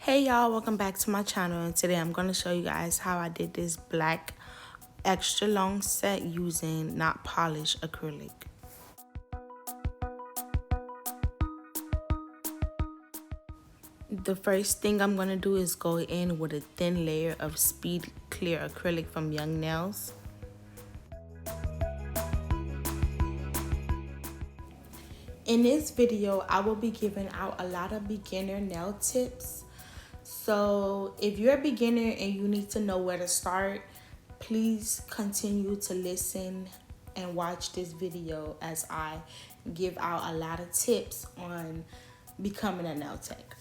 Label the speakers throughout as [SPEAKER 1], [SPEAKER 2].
[SPEAKER 1] Hey y'all, welcome back to my channel, and today I'm going to show you guys how I did this black extra long set using Notpolish acrylic. The first thing I'm going to do is go in with a thin layer of speed clear acrylic from Young Nails. In this video, I will be giving out a lot of beginner nail tips. So if you're a beginner and you need to know where to start, please continue to listen and watch this video as I give out a lot of tips on becoming a nail tech.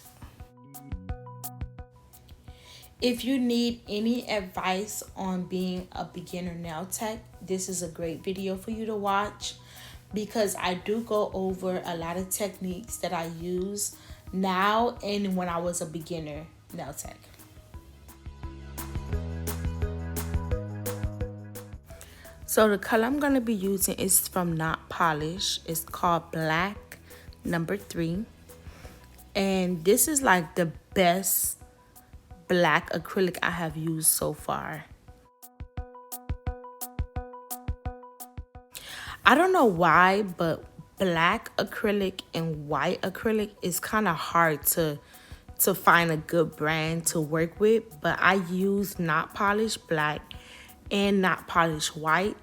[SPEAKER 1] If you need any advice on being a beginner nail tech, this is a great video for you to watch, because I do go over a lot of techniques that I use now and when I was a beginner nail tech. So the color I'm going to be using is from Notpolish. It's called Black number 3. And this is like the best black acrylic I have used so far. I don't know why, but black acrylic and white acrylic is kind of hard to find a good brand to work with, but I use Notpolish black and Notpolish white,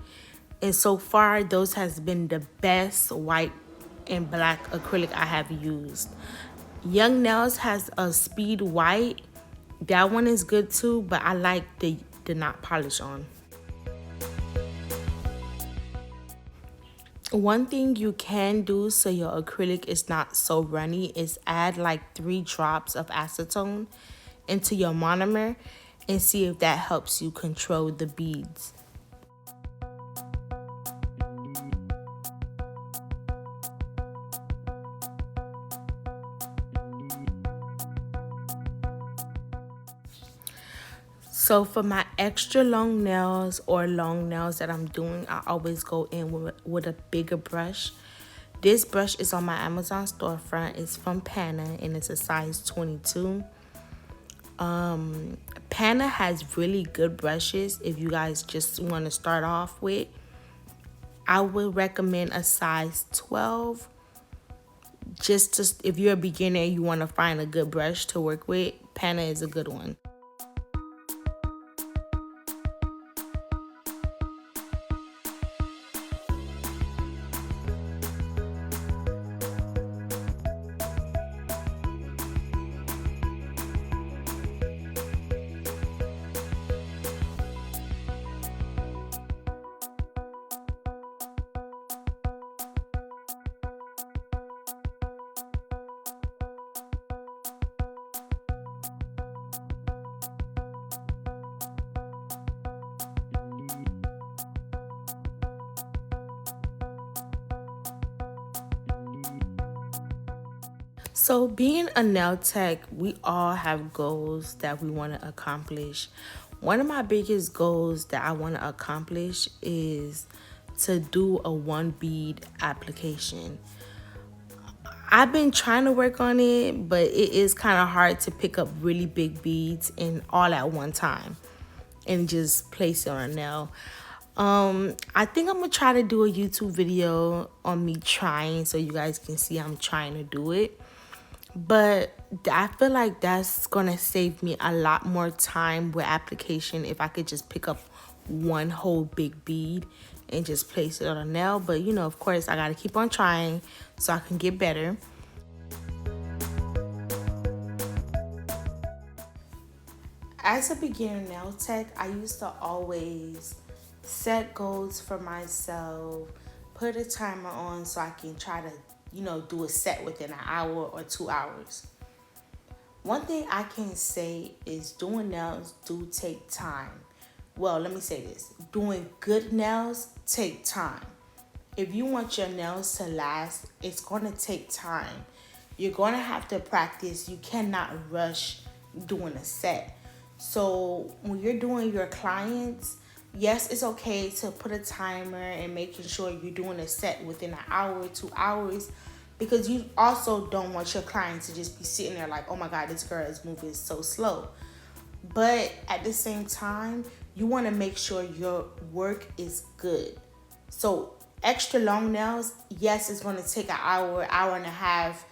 [SPEAKER 1] and so far those has been the best white and black acrylic I have used. Young Nails has a speed white. That one is good too, but I like the Notpolish on. One thing you can do so your acrylic is not so runny is add like 3 drops of acetone into your monomer and see if that helps you control the beads. So for my extra long nails or long nails that I'm doing, I always go in with a bigger brush. This brush is on my Amazon storefront. It's from Pana and it's a size 22. Pana has really good brushes if you guys just want to start off with. I would recommend a size 12. If you're a beginner and you want to find a good brush to work with, Pana is a good one. So being a nail tech, we all have goals that we want to accomplish. One of my biggest goals that I want to accomplish is to do a 1 bead application. I've been trying to work on it, but it is kind of hard to pick up really big beads and all at one time and just place it on a nail. I think I'm gonna try to do a YouTube video on me trying so you guys can see I'm trying to do it. But I feel like that's gonna save me a lot more time with application if I could just pick up one whole big bead and just place it on a nail. But you know, of course, I gotta keep on trying so I can get better. As a beginner nail tech, I used to always set goals for myself, put a timer on so I can try to do a set within an hour or 2 hours. One thing I can say is doing nails do take time. Well, let me say this. Doing good nails take time. If you want your nails to last, it's going to take time. You're going to have to practice. You cannot rush doing a set. So when you're doing your clients, yes, it's okay to put a timer and making sure you're doing a set within an hour, 2 hours, because you also don't want your client to just be sitting there like, oh my God, this girl is moving so slow. But at the same time, you want to make sure your work is good. So extra long nails, yes, it's going to take an hour, hour and a half,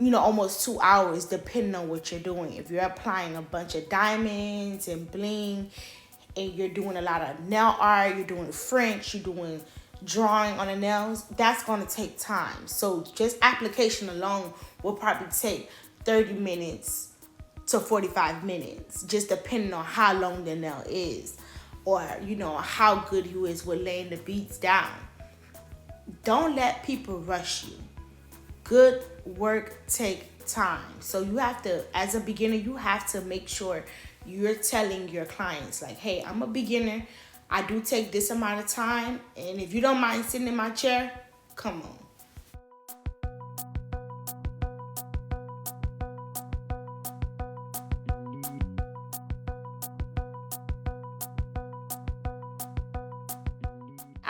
[SPEAKER 1] almost 2 hours, depending on what you're doing. If you're applying a bunch of diamonds and bling, and you're doing a lot of nail art, you're doing French, you're doing drawing on the nails, that's going to take time. So just application alone will probably take 30 minutes to 45 minutes, just depending on how long the nail is, or how good you is with laying the beads down. Don't let people rush you. Good work take time. So you have to, as a beginner, you have to make sure you're telling your clients like, hey, I'm a beginner, I do take this amount of time, and if you don't mind sitting in my chair, come on.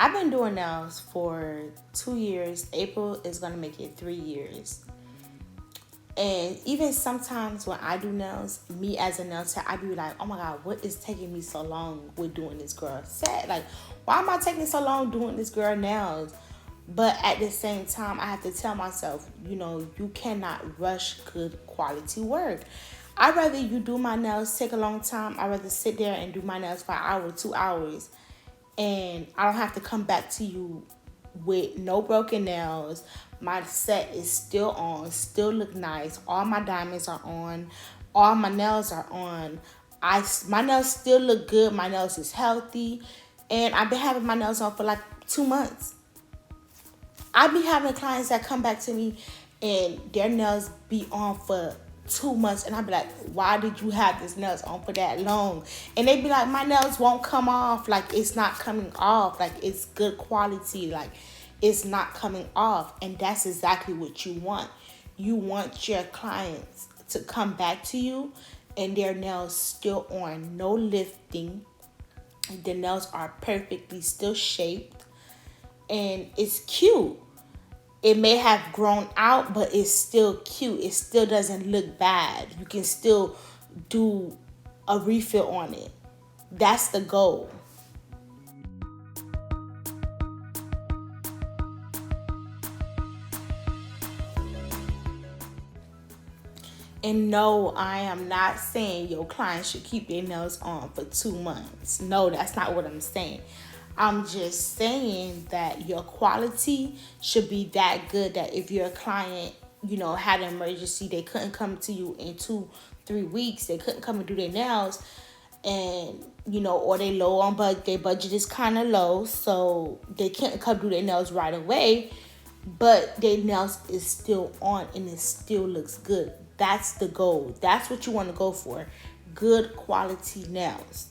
[SPEAKER 1] I've been doing nails for 2 years. April is going to make it 3 years. And even sometimes when I do nails, me as a nail tech, I be like, oh my God, what is taking me so long with doing this girl set? Like, why am I taking so long doing this girl nails? But at the same time, I have to tell myself, you cannot rush good quality work. I'd rather you do my nails, take a long time. I'd rather sit there and do my nails for an hour, 2 hours, and I don't have to come back to you with no broken nails. My set is still on, still look nice. All my diamonds are on. All my nails are on. My nails still look good. My nails is healthy. And I've been having my nails on for like 2 months. I be having clients that come back to me and their nails be on for 2 months, and I be like, why did you have this nails on for that long? And they be like, my nails won't come off. Like, it's not coming off. Like, it's good quality. Like, it's not coming off. And that's exactly what you want. You want your clients to come back to you and their nails still on, no lifting. The nails are perfectly still shaped, and it's cute. It may have grown out, but it's still cute. It still doesn't look bad. You can still do a refill on it. That's the goal. And no, I am not saying your client should keep their nails on for 2 months. No, that's not what I'm saying. I'm just saying that your quality should be that good that if your client, had an emergency, they couldn't come to you in 2-3 weeks, they couldn't come and do their nails, and, or they low on budget, their budget is kind of low, so they can't come do their nails right away, but their nails is still on and it still looks good. That's the goal. That's what you want to go for. Good quality nails.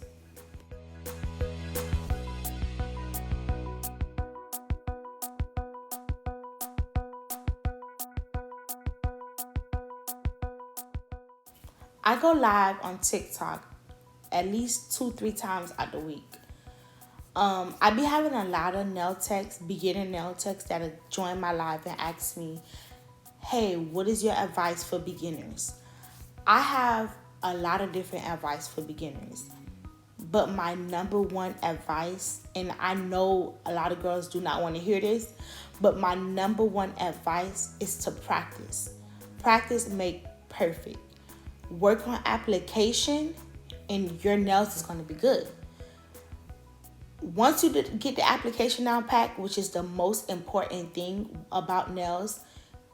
[SPEAKER 1] I go live on TikTok at least 2-3 times out the week. I be having a lot of nail techs, beginner nail techs that join my live and ask me, hey, what is your advice for beginners? I have a lot of different advice for beginners, but my number one advice, and I know a lot of girls do not want to hear this, but my number one advice is to practice. Practice make perfect. Work on application and your nails is going to be good. Once you get the application down pat, which is the most important thing about nails,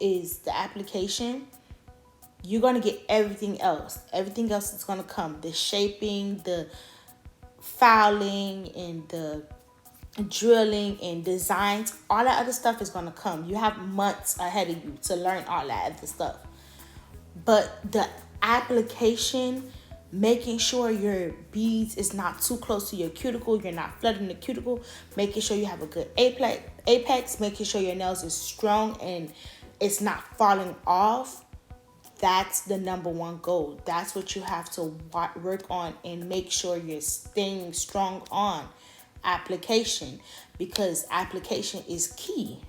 [SPEAKER 1] is the application, you're going to get everything else. Everything else is going to come. The shaping, the filing, and the drilling and designs, all that other stuff is going to come. You have months ahead of you to learn all that other stuff. But the application, making sure your beads is not too close to your cuticle, you're not flooding the cuticle, making sure you have a good apex, making sure your nails is strong and it's not falling off, that's the number one goal. That's what you have to work on and make sure you're staying strong on application, because application is key.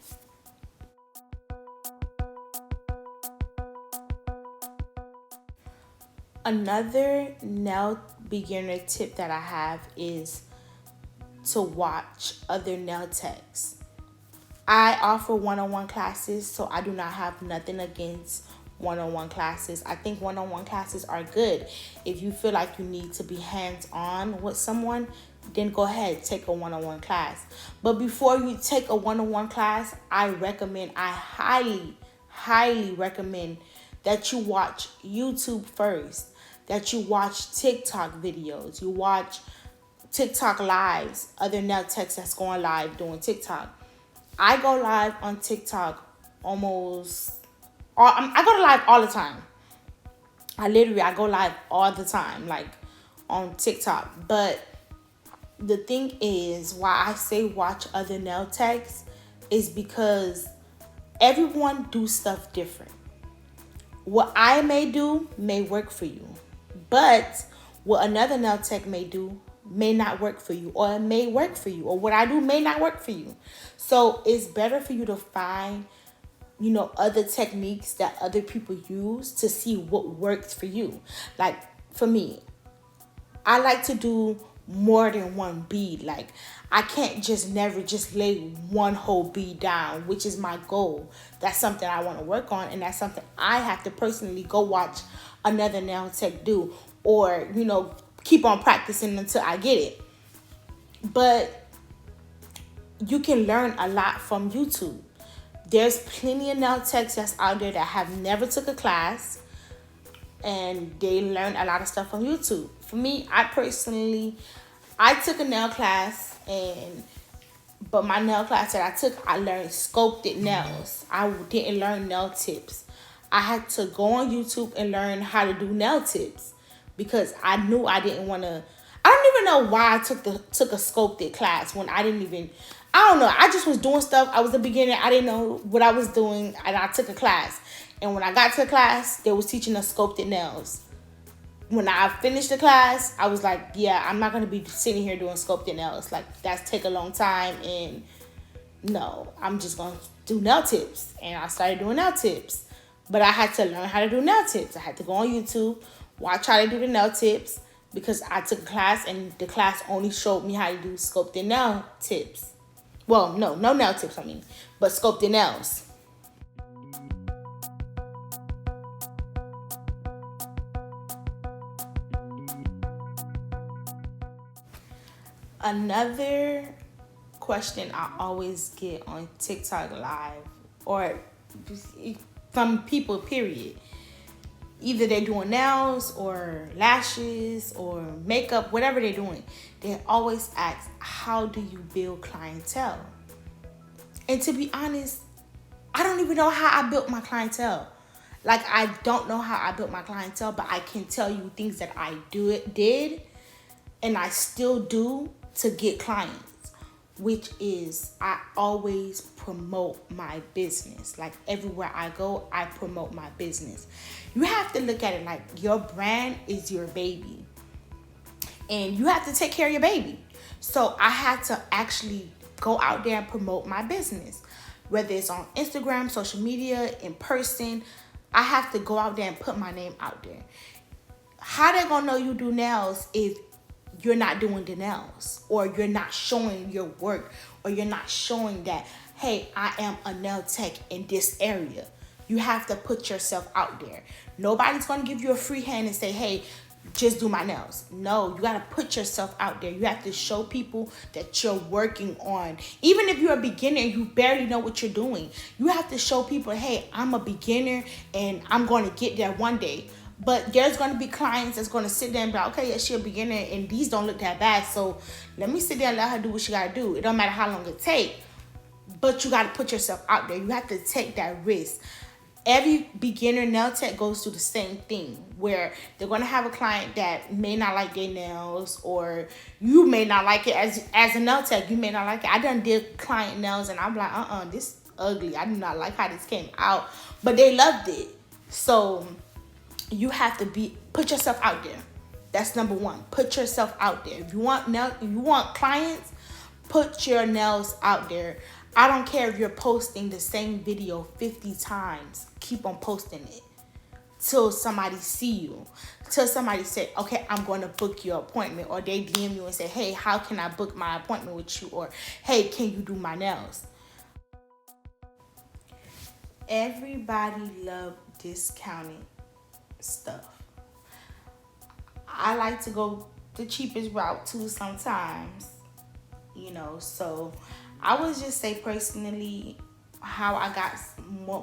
[SPEAKER 1] Another nail beginner tip that I have is to watch other nail techs. I offer one-on-one classes, so I do not have nothing against one-on-one classes. I think one-on-one classes are good. If you feel like you need to be hands-on with someone, then go ahead, take a one-on-one class. But before you take a one-on-one class, I highly recommend that you watch YouTube first, that you watch TikTok videos, you watch TikTok lives, other nail techs that's going live doing TikTok. I go live on TikTok I go live all the time. I go live all the time, like on TikTok. But the thing is, why I say watch other nail techs is because everyone do stuff different. What I may do may work for you, but what another nail tech may do may not work for you, or it may work for you, or what I do may not work for you. So it's better for you to find, other techniques that other people use to see what works for you. Like for me, I like to do more than one bead. Like I can't never lay one whole bead down, which is my goal. That's something I want to work on, and that's something I have to personally go watch another nail tech do, or keep on practicing until I get it. But you can learn a lot from YouTube. There's plenty of nail techs that's out there that have never took a class, and they learn a lot of stuff from YouTube. For me, I took a nail class, but my nail class that I took, I learned sculpted nails. I didn't learn nail tips. I had to go on YouTube and learn how to do nail tips, because I knew I didn't want to. I don't even know why I took a sculpted class when I don't know. I just was doing stuff. I was a beginner. I didn't know what I was doing, and I took a class. And when I got to the class, they was teaching us sculpted nails. When I finished the class, I was like, yeah, I'm not going to be sitting here doing sculpted nails. Like, that's take a long time, and no, I'm just going to do nail tips. And I started doing nail tips. But I had to learn how to do nail tips. I had to go on YouTube, watch how to do the nail tips, because I took a class, and the class only showed me how to do sculpted nail tips. Well, no nail tips, but sculpted nails. Another question I always get on TikTok live, or from people, period. Either they're doing nails or lashes or makeup, whatever they're doing. They always ask, how do you build clientele? And to be honest, I don't even know how I built my clientele. Like, I don't know how I built my clientele, but I can tell you things that I did and I still do to get clients, which is I always promote my business. Like, everywhere I go, I promote my business. You have to look at it like your brand is your baby, and you have to take care of your baby. So I had to actually go out there and promote my business, whether it's on Instagram, social media, in person. I have to go out there and put my name out there. How they gonna know you do nails if you're not doing the nails, or you're not showing your work, or you're not showing that, hey, I am a nail tech in this area? You have to put yourself out there. Nobody's going to give you a free hand and say, hey, just do my nails. No, you got to put yourself out there. You have to show people that you're working on. Even if you're a beginner and you barely know what you're doing, you have to show people, hey, I'm a beginner and I'm going to get there one day. But there's going to be clients that's going to sit there and be like, okay, yeah, she's a beginner and these don't look that bad, so let me sit there and let her do what she got to do. It don't matter how long it takes, but you got to put yourself out there. You have to take that risk. Every beginner nail tech goes through the same thing, where they're going to have a client that may not like their nails, or you may not like it as a nail tech. You may not like it. I done did client nails and I'm like, this ugly. I do not like how this came out, but they loved it. So you have to put yourself out there. That's number one. Put yourself out there. If you want clients, put your nails out there. I don't care if you're posting the same video 50 times. Keep on posting it till somebody see you, till somebody say, okay, I'm going to book your appointment, or they DM you and say, hey, how can I book my appointment with you, or hey, can you do my nails? Everybody love discounting stuff. I like to go the cheapest route too sometimes, so I would just say personally, how I got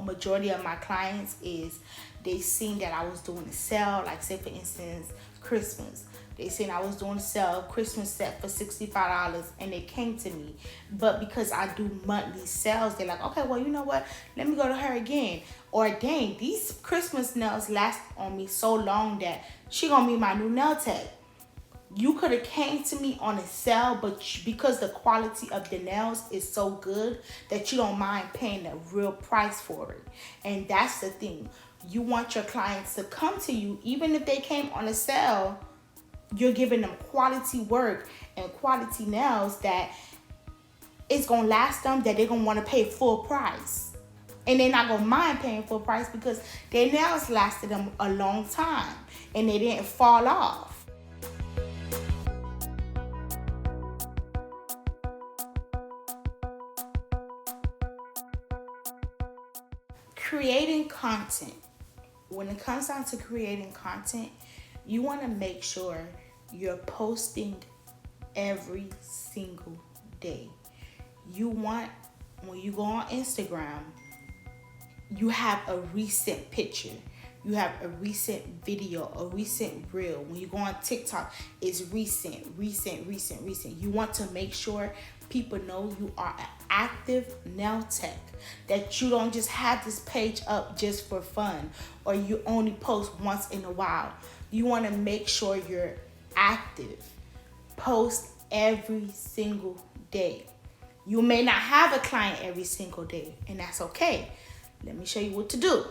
[SPEAKER 1] majority of my clients is they seen that I was doing a sale, like say for instance Christmas. They seen I was doing a sale, Christmas set for $65, and they came to me. But because I do monthly sales, they're like, okay, well, you know what? Let me go to her again. Or dang, these Christmas nails last on me so long that she gonna be my new nail tech. You could have came to me on a sale, but because the quality of the nails is so good that you don't mind paying the real price for it. And that's the thing. You want your clients to come to you, even if they came on a sale. You're giving them quality work and quality nails that it's going to last them, that they're going to want to pay full price. And they're not going to mind paying full price because their nails lasted them a long time and they didn't fall off. Creating content. When it comes down to creating content, you want to make sure you're posting every single day. You want, when you go on Instagram, you have a recent picture. You have a recent video, a recent reel. When you go on TikTok, it's recent. You want to make sure people know you are an active nail tech, that you don't just have this page up just for fun, or you only post once in a while. You want to make sure you're active. Post every single day. You may not have a client every single day, and that's okay. Let me show you what to do.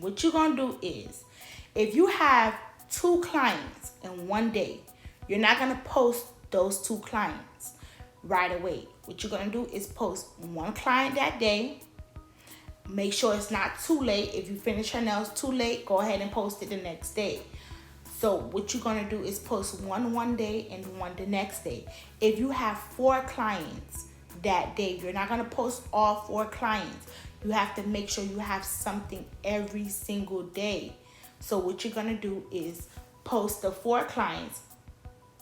[SPEAKER 1] What you're going to do is, if you have 2 clients in one day, you're not going to post those 2 clients right away. What you're going to do is post 1 client that day. Make sure it's not too late. If you finish your nails too late, go ahead and post it the next day. So what you're going to do is post one day and one the next day. If you have 4 clients that day, you're not going to post all 4 clients. You have to make sure you have something every single day. So what you're going to do is post the 4 clients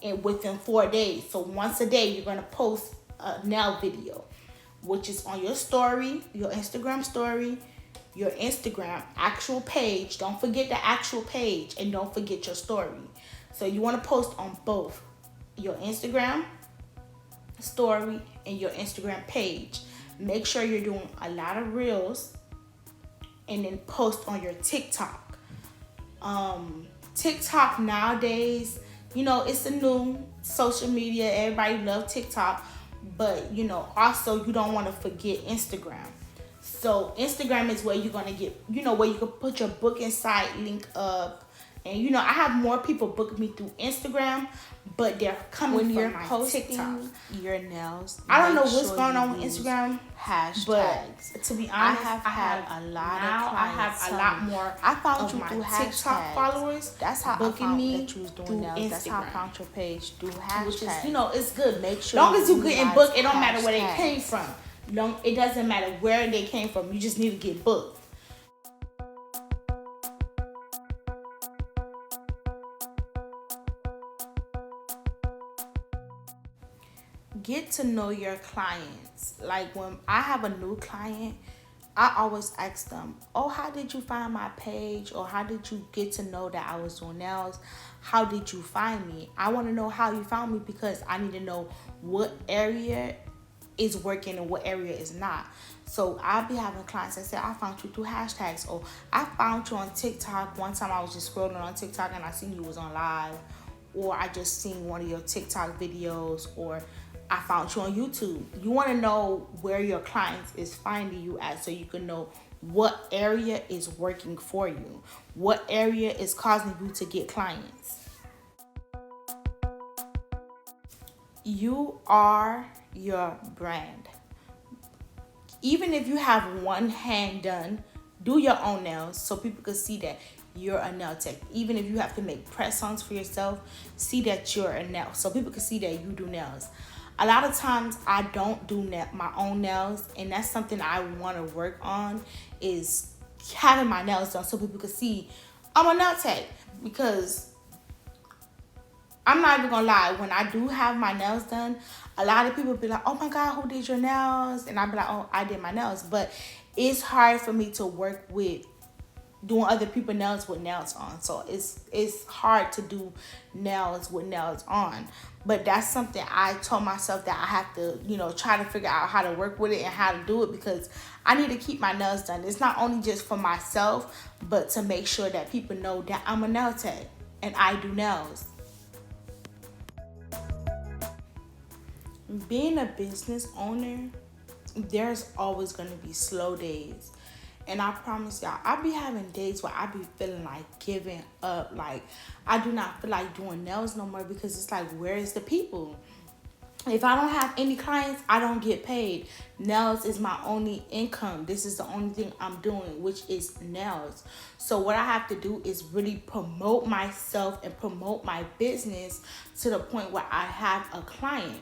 [SPEAKER 1] and within 4 days. So once a day, you're going to post a nail video, which is on your story, your Instagram story, your Instagram actual page. Don't forget the actual page, and don't forget your story. So you want to post on both your Instagram story and your Instagram page. Make sure you're doing a lot of reels, and then post on your TikTok. TikTok nowadays, it's a new social media. Everybody loves TikTok, but also you don't want to forget Instagram. So Instagram is where you're going to get, where you can put your booking site link up. And, I have more people book me through Instagram, but they're coming from my TikTok.
[SPEAKER 2] Your nails,
[SPEAKER 1] I don't know what's going on with Instagram,
[SPEAKER 2] hashtags.
[SPEAKER 1] But to be honest,
[SPEAKER 2] I have a lot of clients.
[SPEAKER 1] I have a lot more.
[SPEAKER 2] I found you
[SPEAKER 1] my
[SPEAKER 2] through
[SPEAKER 1] TikTok
[SPEAKER 2] hashtags.
[SPEAKER 1] followers.
[SPEAKER 2] That's how
[SPEAKER 1] booking
[SPEAKER 2] I found
[SPEAKER 1] me
[SPEAKER 2] that you was doing
[SPEAKER 1] through
[SPEAKER 2] nails. That's how I
[SPEAKER 1] Instagram.
[SPEAKER 2] found your page through hashtags.
[SPEAKER 1] Which is, it's good.
[SPEAKER 2] Make sure
[SPEAKER 1] long as you
[SPEAKER 2] utilize
[SPEAKER 1] getting booked, it don't matter where they
[SPEAKER 2] hashtags.
[SPEAKER 1] came from. It doesn't matter where they came from. You just need to get booked. Get to know your clients. Like when I have a new client, I always ask them, oh, how did you find my page? Or how did you get to know that I was doing nails? How did you find me? I want to know how you found me, because I need to know what area is working and what area is not. So I'll be having clients that say, I found you through hashtags, or I found you on TikTok. One time I was just scrolling on TikTok and I seen you was on live, or I just seen one of your TikTok videos, or I found you on YouTube. You want to know where your clients is finding you at, so you can know what area is working for you, what area is causing you to get clients. You are your brand. Even if you have one hand done, Do your own nails so people can see that you're a nail tech. Even if you have to make press-ons for yourself, see that you're a nail so people can see that you do nails. A lot of times I don't do my own nails, and that's something I want to work on, is having my nails done so people can see I'm a nail tech. Because I'm not even gonna lie, when I do have my nails done, a lot of people be like, oh my God, who did your nails? And I be like, oh, I did my nails. But it's hard for me to work with doing other people's nails with nails on. So it's hard to do nails with nails on. But that's something I told myself that I have to, try to figure out how to work with it and how to do it, because I need to keep my nails done. It's not only just for myself, but to make sure that people know that I'm a nail tech and I do nails. Being a business owner, there's always going to be slow days. And I promise y'all, I be having days where I be feeling like giving up. Like, I do not feel like doing nails no more, because it's like, where is the people? If I don't have any clients, I don't get paid. Nails is my only income. This is the only thing I'm doing, which is nails. So what I have to do is really promote myself and promote my business to the point where I have a client.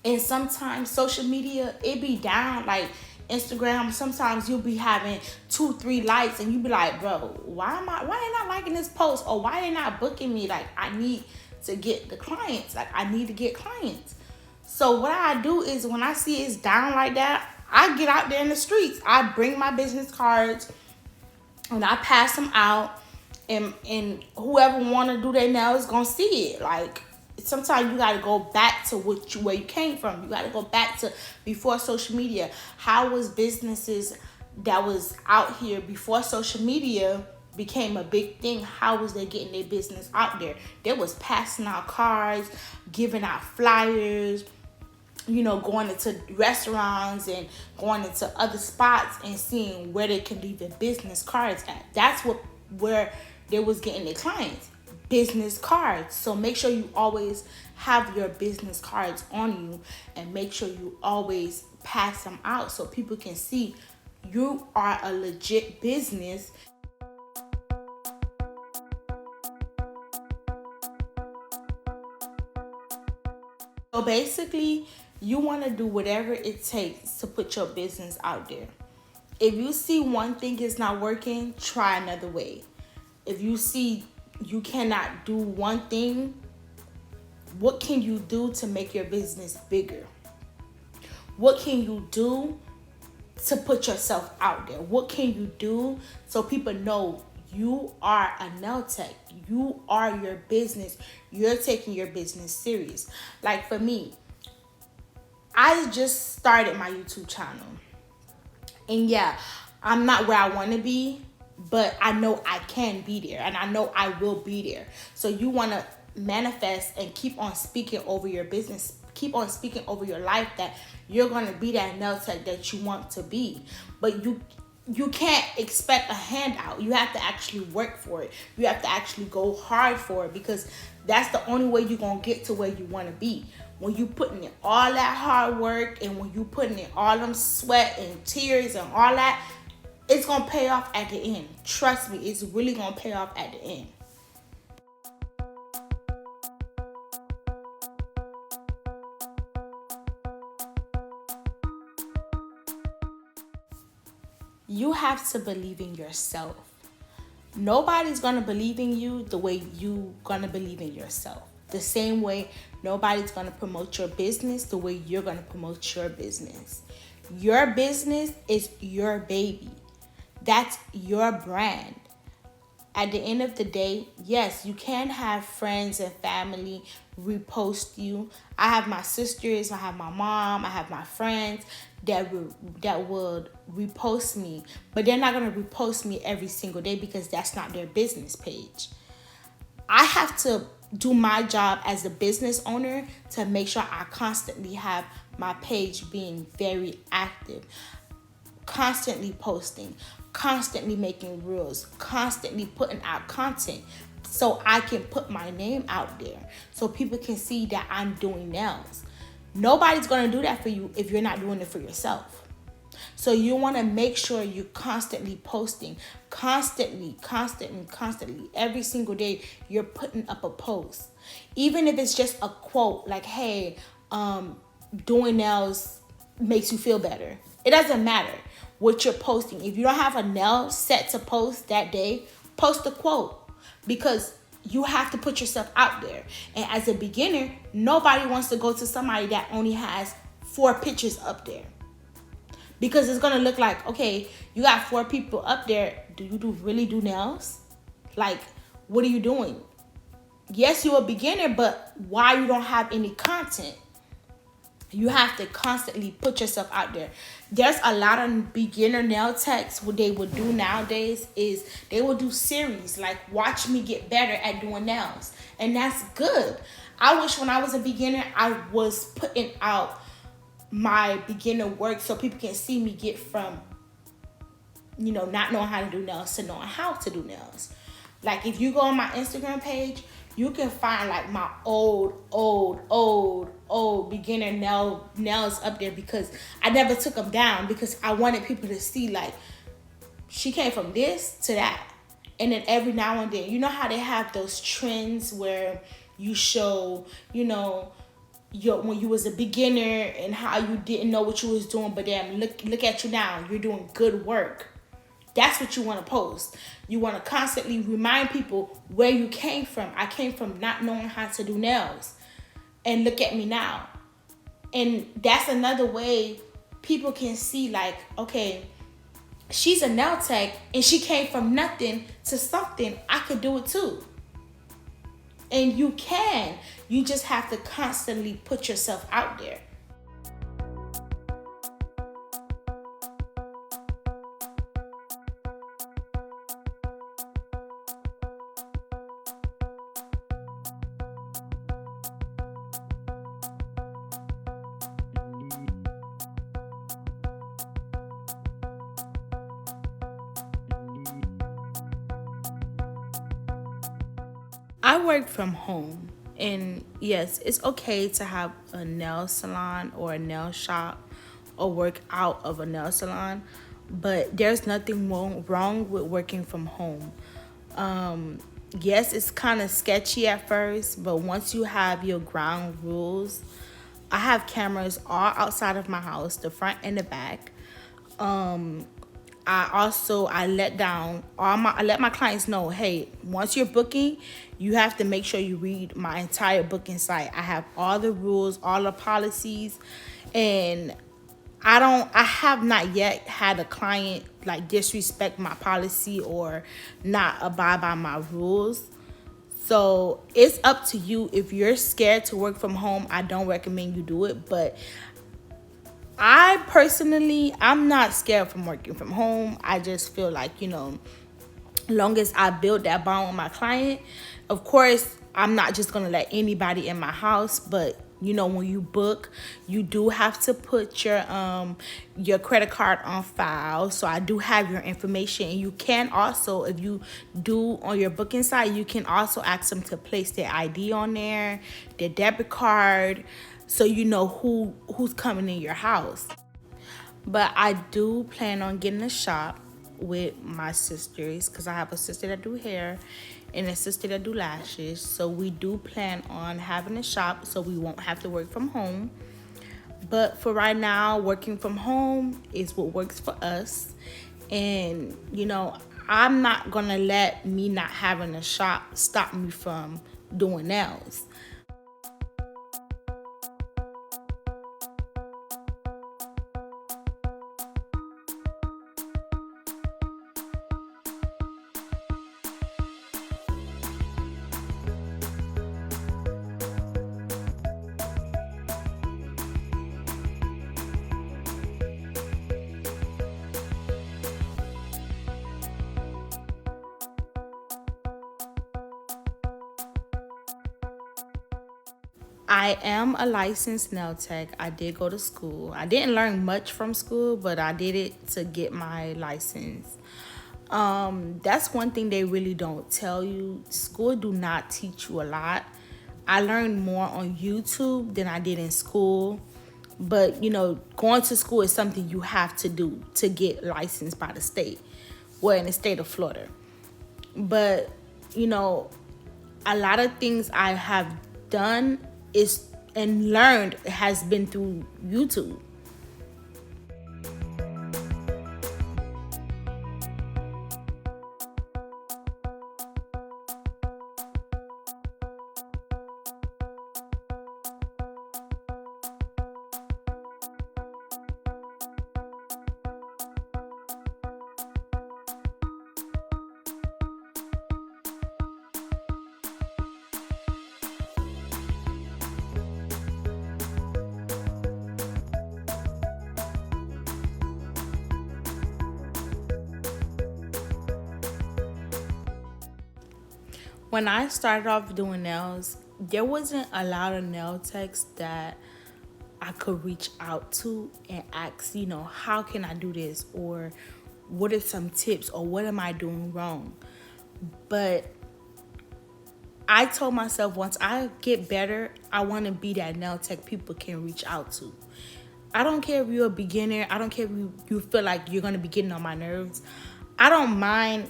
[SPEAKER 1] And sometimes social media, it be down. Like Instagram, sometimes you'll be having 2-3 likes and you be like, bro, why they not liking this post? Or why they not booking me? Like, I need to get the clients. Like, I need to get clients. So what I do is, when I see it's down like that, I get out there in the streets. I bring my business cards and I pass them out, and whoever want to do their nails gonna see it. Like, sometimes you got to go back to where you came from. You got to go back to before social media. How was businesses that was out here before social media became a big thing? How was they getting their business out there? They was passing out cards, giving out flyers, going into restaurants and going into other spots and seeing where they can leave their business cards at. That's where they was getting their clients. Business cards. So make sure you always have your business cards on you, and make sure you always pass them out so people can see you are a legit business. So basically, you want to do whatever it takes to put your business out there. If you see one thing is not working, try another way. If you see you cannot do one thing, what can you do to make your business bigger? What can you do to put yourself out there? What can you do so people know you are a nail tech? You are your business. You're taking your business serious. Like for me, I just started my YouTube channel. And yeah, I'm not where I want to be, but I know I can be there, and I know I will be there. So you want to manifest and keep on speaking over your business, keep on speaking over your life, that you're going to be that nail tech that you want to be. But you can't expect a handout. You have to actually work for it. You have to actually go hard for it, because that's the only way you're going to get to where you want to be. When you putting in all that hard work, and when you putting in all them sweat and tears and all that, it's going to pay off at the end. Trust me, it's really going to pay off at the end. You have to believe in yourself. Nobody's going to believe in you the way you're going to believe in yourself. The same way nobody's going to promote your business the way you're going to promote your business. Your business is your baby. That's your brand. At the end of the day, yes, you can have friends and family repost you. I have my sisters, I have my mom, I have my friends that would repost me, but they're not going to repost me every single day, because that's not their business page. I have to do my job as a business owner to make sure I constantly have my page being very active, constantly posting, constantly making reels, constantly putting out content, so I can put my name out there so people can see that I'm doing nails. Nobody's going to do that for you if you're not doing it for yourself. So you want to make sure you're constantly posting, constantly, every single day you're putting up a post. Even if it's just a quote like, hey, doing nails makes you feel better. It doesn't matter what you're posting. If you don't have a nail set to post that day, post a quote, because you have to put yourself out there. And as a beginner, nobody wants to go to somebody that only has 4 pictures up there, because it's gonna look like, okay, you got 4 people up there. Do you really do nails? Like, what are you doing? Yes, you're a beginner, but why you don't have any content? You have to constantly put yourself out there. There's a lot of beginner nail techs. What they would do nowadays is they will do series like watch me get better at doing nails. And that's good. I wish when I was a beginner, I was putting out my beginner work so people can see me get from, not knowing how to do nails to knowing how to do nails. Like, if you go on my Instagram page, you can find like my old beginner nails up there, because I never took them down, because I wanted people to see like she came from this to that. And then every now and then, you know how they have those trends where you show, when you was a beginner and how you didn't know what you was doing, but then look at you now, you're doing good work. That's what you want to post. You want to constantly remind people where you came from. I came from not knowing how to do nails, and look at me now. And that's another way people can see like, okay, she's a nail tech and she came from nothing to something. I could do it too. And you can. You just have to constantly put yourself out there. I work from home, and yes, it's okay to have a nail salon or a nail shop or work out of a nail salon, but there's nothing wrong with working from home. Yes, it's kind of sketchy at first, but once you have your ground rules, I have cameras all outside of my house, the front and the back. I let my clients know, hey, once you're booking, you have to make sure you read my entire booking site. I have all the rules, all the policies, and I have not yet had a client like disrespect my policy or not abide by my rules. So it's up to you. If you're scared to work from home, I don't recommend you do it, but I personally, I'm not scared from working from home. I just feel like, long as I build that bond with my client, of course, I'm not just going to let anybody in my house. But, when you book, you do have to put your credit card on file. So I do have your information. And you can also, if you do on your booking site, you can also ask them to place their ID on there, their debit card, so you know who's coming in your house. But I do plan on getting a shop with my sisters, because I have a sister that do hair and a sister that do lashes. So we do plan on having a shop so we won't have to work from home. But for right now, working from home is what works for us. And, I'm not going to let me not having a shop stop me from doing nails. I am a licensed nail tech. I did go to school. I didn't learn much from school, but I did it to get my license. That's one thing they really don't tell you. School do not teach you a lot. I learned more on YouTube than I did in school. But, going to school is something you have to do to get licensed by the state. Well, in the state of Florida. But, a lot of things I have done is and learned has been through YouTube. When I started off doing nails, there wasn't a lot of nail techs that I could reach out to and ask, how can I do this? Or what are some tips? Or what am I doing wrong? But I told myself once I get better, I want to be that nail tech people can reach out to. I don't care if you're a beginner. I don't care if you feel like you're going to be getting on my nerves. I don't mind,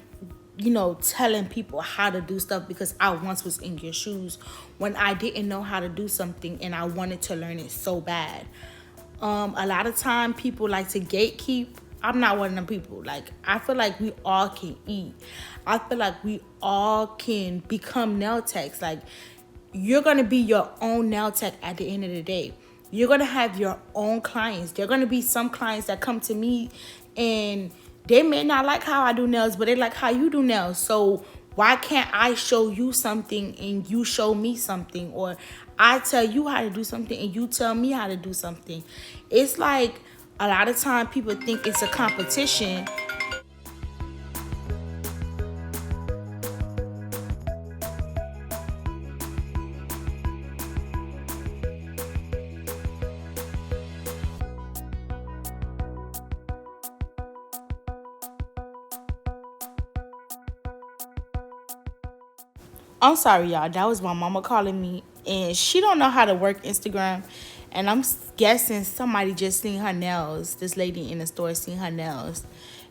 [SPEAKER 1] telling people how to do stuff because I once was in your shoes when I didn't know how to do something and I wanted to learn it so bad. A lot of time people like to gatekeep. I'm not one of them people. Like, I feel like we all can eat. I feel like we all can become nail techs. Like, you're going to be your own nail tech at the end of the day. You're going to have your own clients. There are going to be some clients that come to me and they may not like how I do nails, but they like how you do nails. So why can't I show you something and you show me something? Or I tell you how to do something and you tell me how to do something. It's like a lot of time people think it's a competition. I'm sorry, y'all. That was my mama calling me, and she don't know how to work Instagram. And I'm guessing somebody just seen her nails. This lady in the store seen her nails,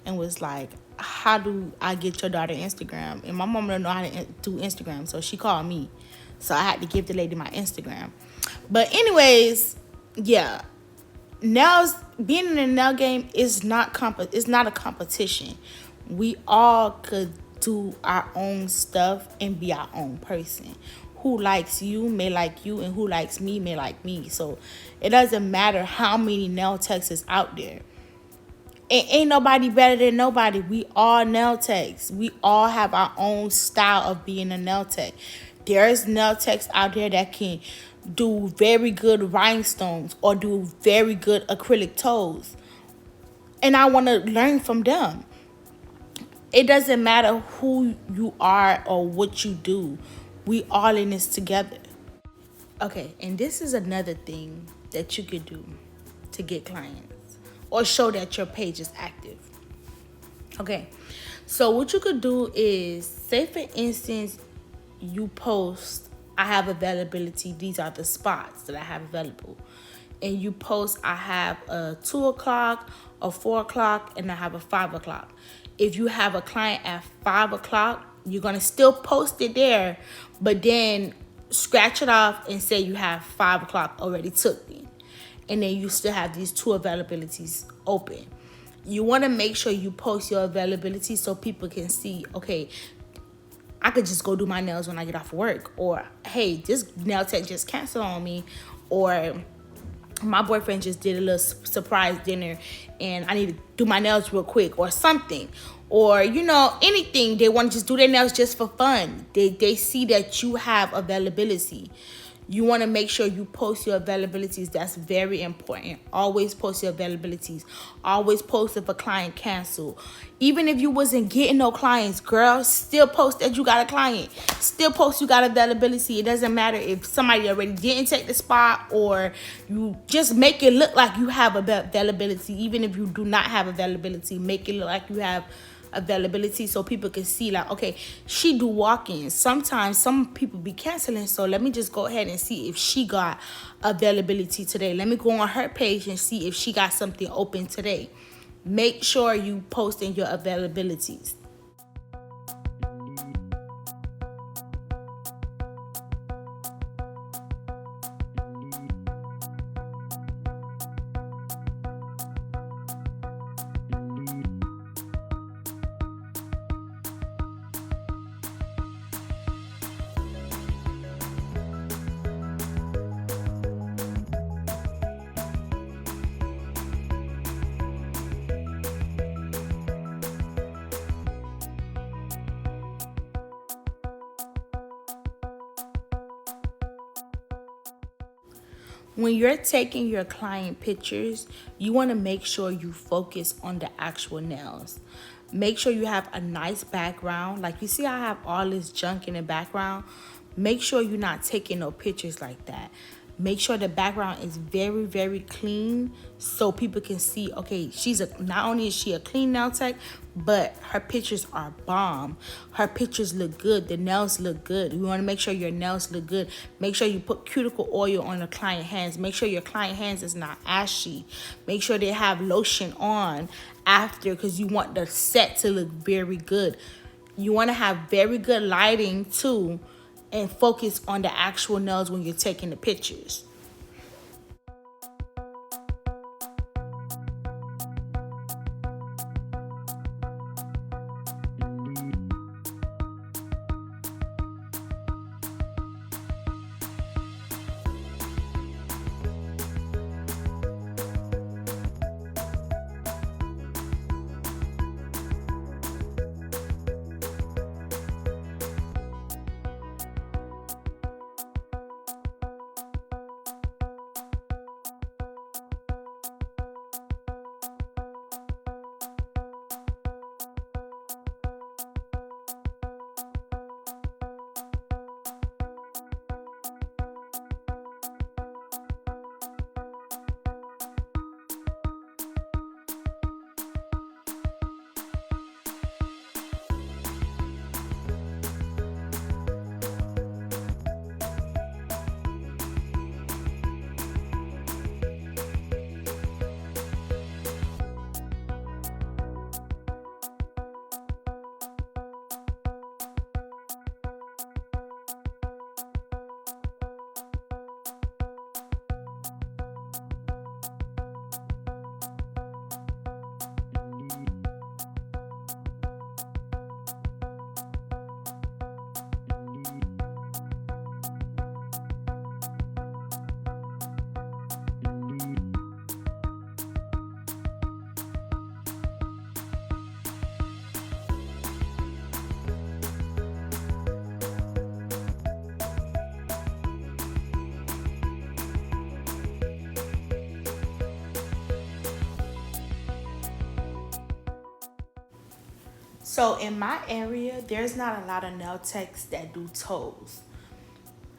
[SPEAKER 1] and was like, "How do I get your daughter Instagram?" And my mama don't know how to do Instagram, so she called me. So I had to give the lady my Instagram. But anyways, yeah, nails, being in the nail game is not it's not a competition. We all could do our own stuff and be our own person. Who likes you may like you, and who likes me may like me. So it doesn't matter how many nail techs is out there. Ain't nobody better than nobody. We all nail techs. We all have our own style of being a nail tech. There's nail techs out there that can do very good rhinestones or do very good acrylic toes. And I want to learn from them. It doesn't matter who you are or what you do. We all in this together. Okay, and this is another thing that you could do to get clients or show that your page is active. Okay, so what you could do is, say for instance, you post, I have availability. These are the spots that I have available. And you post, I have a 2 o'clock, a 4 o'clock, and I have a 5 o'clock. If you have a client at 5 o'clock, you're going to still post it there, but then scratch it off and say you have 5 o'clock already took in. And then you still have these 2 availabilities open. You want to make sure you post your availability so people can see, okay, I could just go do my nails when I get off work. Or, hey, this nail tech just canceled on me. Or my boyfriend just did a little surprise dinner and I need to do my nails real quick or something. Or, anything. They want to just do their nails just for fun. They see that you have availability. You want to make sure you post your availabilities. That's very important. Always post your availabilities. Always post if a client cancel. Even if you wasn't getting no clients, girl, still post that you got a client. Still post you got availability. It doesn't matter if somebody already didn't take the spot, or you just make it look like you have availability. Even if you do not have availability, make it look like you have availability so people can see like, okay, she do walk-ins. Sometimes some people be canceling, so let me just go ahead and see if she got availability today. Let me go on her page and see if she got something open today. Make sure you post in your availabilities. When you're taking your client pictures, you want to make sure you focus on the actual nails. Make sure you have a nice background. Like you see, I have all this junk in the background. Make sure you're not taking no pictures like that. Make sure the background is very, very clean so people can see, okay, not only is she a clean nail tech, but her pictures are bomb. Her pictures look good. The nails look good. We want to make sure your nails look good. Make sure you put cuticle oil on the client hands. Make sure your client hands is not ashy. Make sure they have lotion on after, because you want the set to look very good. You want to have very good lighting too, and focus on the actual nails when you're taking the pictures. So in my area, there's not a lot of nail techs that do toes.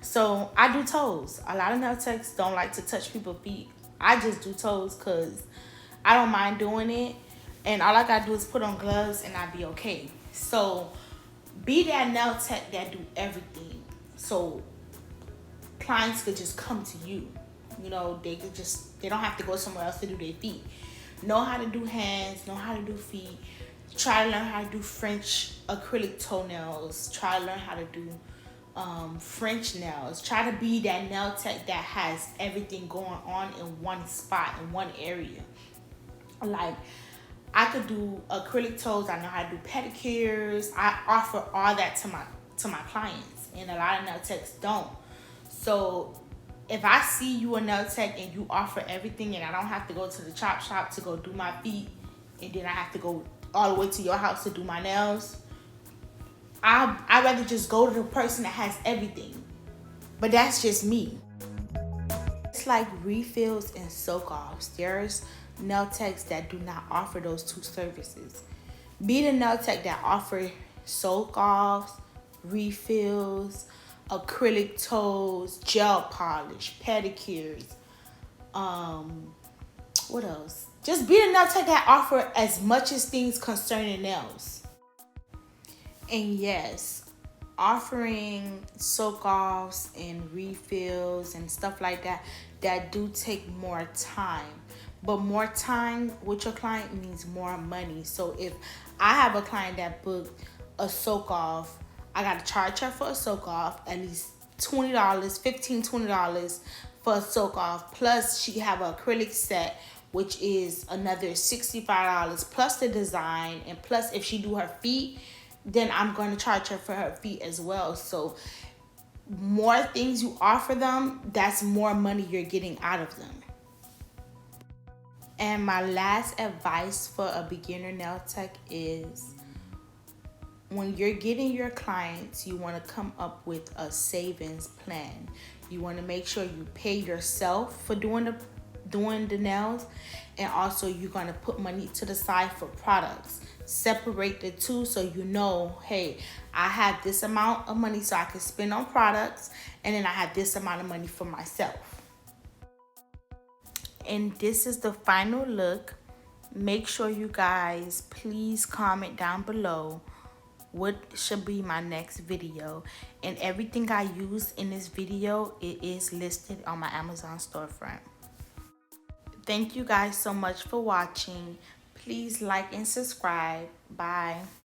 [SPEAKER 1] So I do toes. A lot of nail techs don't like to touch people's feet. I just do toes because I don't mind doing it. And all I gotta do is put on gloves and I'll be okay. So be that nail tech that do everything. So clients could just come to you. You know, they don't have to go somewhere else to do their feet. Know how to do hands, know how to do feet. Try to learn how to do French acrylic toenails. Try to learn how to do French nails. Try to be that nail tech that has everything going on in one spot, in one area. Like, I could do acrylic toes. I know how to do pedicures. I offer all that to my clients, and a lot of nail techs don't. So if I see you a nail tech and you offer everything, and I don't have to go to the chop shop to go do my feet, and then I have to go all the way to your house to do my nails, I'd rather just go to the person that has everything. But that's just me. It's like refills and soak-offs. There's nail techs that do not offer those two services. Be the nail tech that offer soak-offs, refills, acrylic toes, gel polish, pedicures, what else? just be a nail tech that offer as much as things concerning nails. And yes, offering soak offs and refills and stuff like that, that do take more time. But more time with your client means more money. So if I have a client that booked a soak off, I gotta charge her for a soak off at least $20, $15, $20 for a soak off. Plus she have an acrylic set, which is another $65 plus the design, and plus if she do her feet, then I'm going to charge her for her feet as well. So more things you offer them, that's more money you're getting out of them. And my last advice for a beginner nail tech is, when you're getting your clients, you want to come up with a savings plan. You want to make sure you pay yourself for doing the nails, and also you're going to put money to the side for products. Separate the two so you know, hey, I have this amount of money so I can spend on products, and then I have this amount of money for myself. And this is the final look. Make sure you guys please comment down below what should be my next video, and everything I used in this video, it is listed on my Amazon storefront. Thank you guys so much for watching. Please like and subscribe. Bye.